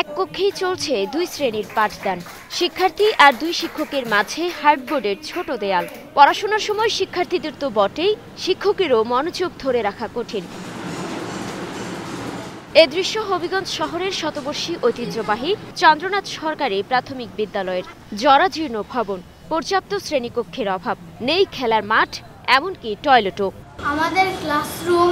এক কক্ষেই চলছে দুই শ্রেণীর পাঠদান। শিক্ষার্থী আর দুই শিক্ষকের মাঝে হার্ডবোর্ডের ছোট দেয়াল। পড়াশোনার সময় শিক্ষার্থীদের তো বটেই, শিক্ষকেরও মনোযোগ ধরে রাখা কঠিন। এ দৃশ্য হবিগঞ্জ শহরের শতবর্ষী ঐতিহ্যবাহী চন্দ্রনাথ সরকারি প্রাথমিক বিদ্যালয়ের। জরাজীর্ণ ভবন, পর্যাপ্ত শ্রেণীকক্ষের অভাব, নেই খেলার মাঠ, এমনকি টয়লেটও। আমাদের ক্লাসরুম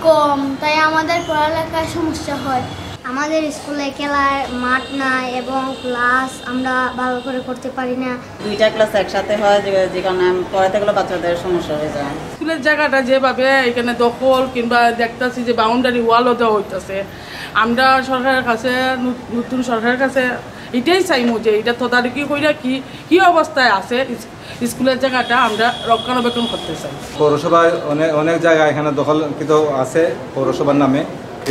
কম, তাই আমাদের পড়ালেখায় সমস্যা হয়। আমাদের স্কুলে খেলার মাঠ নাই এবং ক্লাস আমরা ভালো করে করতে পারি না। দুইটা ক্লাস একসাথে হয় যে কারণে পড়াতে গেলে বাচ্চাদের সমস্যা হয়ে যায়। স্কুলের জায়গাটা যেভাবে এখানে দখল কিংবা দেখতেছি যে বাউন্ডারি ওয়ালও দেওয়া হইতেছে, আমরা সরকারের কাছে, নতুন সরকারের কাছে এটাই চাইমু যে এটা তদারকি কইরা কি অবস্থায় আছে স্কুলের জায়গাটা আমরা রক্ষণাবেক্ষণ করতে চাই। পৌরসভায় অনেক জায়গা এখানে দখলকৃত আছে পৌরসভার নামে,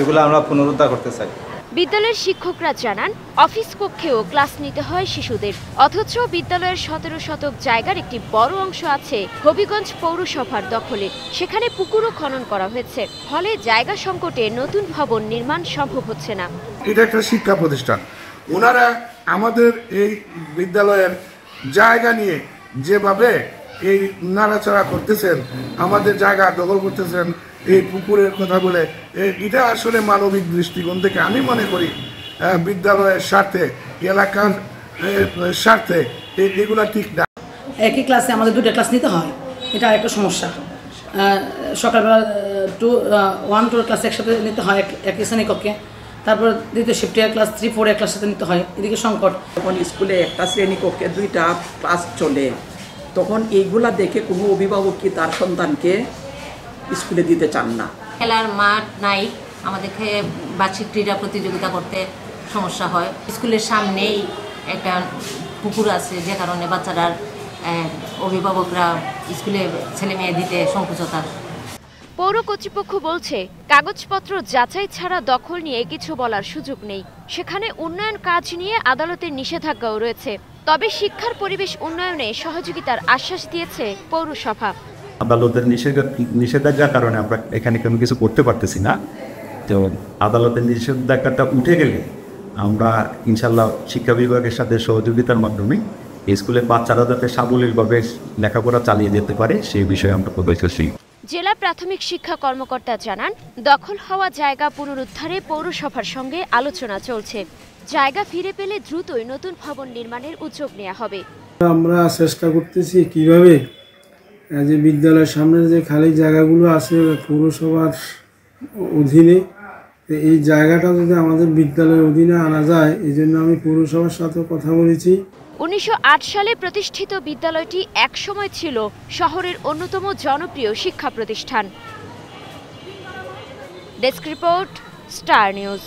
এগুলো আমরা পুনরুদ্ধার করতে চাই। বিদ্যালয়ের শিক্ষকরা জানান, অফিস কক্ষেও ক্লাস নিতে হয় শিশুদের, অথচ বিদ্যালয়ের 17 শতক জায়গার একটি বড় অংশ আছে হবিগঞ্জ পৌরসভার দখলে। সেখানে পুকুরও খনন করা হয়েছে, ফলে জায়গা সংকটে নতুন ভবন নির্মাণ সম্ভব হচ্ছে না। এটা একটা শিক্ষা প্রতিষ্ঠান, ওনারা আমাদের এই বিদ্যালয়ের জায়গা নিয়ে যেভাবে এই নাড়াচাড়া করতেছেন, আমাদের জায়গা দখল করতেছেন, এই পুকুরের কথা বলে, এটা আসলে মানবিক দৃষ্টিকোণ থেকে আমি মনে করি বিদ্যালয়ের স্বার্থে, এলাকার স্বার্থে এগুলা ঠিক না। একই ক্লাসে আমাদের দুটো ক্লাস নিতে হয়, এটা একটা সমস্যা। সকালবেলা 1, 2 ক্লাস একসাথে নিতে হয় একই শ্রেণীকক্ষে, তারপর দ্বিতীয় শিফটে ক্লাস 3, 4 এক ক্লাসের সাথে নিতে হয়, এদিকে সংকট। যখন স্কুলে একটা শ্রেণীকক্ষে 2টা ক্লাস চলে, তখন এইগুলা দেখে কোনো অভিভাবক কি তার সন্তানকে স্কুলে দিতে চান না। খেলার মাঠ নাই, আমাদেরকে বার্ষিক ক্রীড়া প্রতিযোগিতা করতে সমস্যা হয়। স্কুলের সামনেই একটা পুকুর আছে, যে কারণে বাচ্চারা অভিভাবকরা স্কুলে ছেলে মেয়ে দিতে সংকোচতা। পৌর কর্তৃপক্ষ বলছে, কাগজপত্র যাচাই ছাড়া দখল নিয়ে কিছু বলার সুযোগ নেই। সেখানে উন্নয়ন কাজ নিয়ে আদালতের নিষেধাজ্ঞাও রয়েছে। তবে শিক্ষার পরিবেশ উন্নয়নে সহযোগিতার আশ্বাস দিয়েছে পৌরসভা। আদালতের নিষেধাজ্ঞার কারণে আমরা এখানে কোনো কিছু করতে পারতেছি না। তো আদালতের নিষেধাজ্ঞাটা উঠে গেলে আমরা ইনশাল্লাহ শিক্ষা বিভাগের সাথে সহযোগিতার মাধ্যমে স্কুলের বাচ্চারা যাতে সাবলীলভাবে লেখাপড়া চালিয়ে যেতে পারে সেই বিষয়ে আমরা প্রতিশ্রুতি। জেলা প্রাথমিক শিক্ষা কর্মকর্তা জানান, দখল হওয়া জায়গা পুনরুদ্ধারে পৌরসভার সঙ্গে আলোচনা চলছে। জায়গা ফিরে পেলে দ্রুতই নতুন ভবন নির্মাণের উদ্যোগ নেওয়া হবে। আমরা চেষ্টা করতেছি কিভাবে যে বিদ্যালয়ের সামনে যে খালি জায়গাগুলো আছে পৌরসভার অধীনে, এই জায়গাটা যদি আমাদের বিদ্যালয়ের অধীনে আনা যায়, এই জন্য আমি পৌরসভার সাথে কথা বলেছি। 1908 সালে প্রতিষ্ঠিত বিদ্যালয়টি একসময় ছিল শহরের অন্যতম জনপ্রিয় শিক্ষা প্রতিষ্ঠান। Desk report, star news.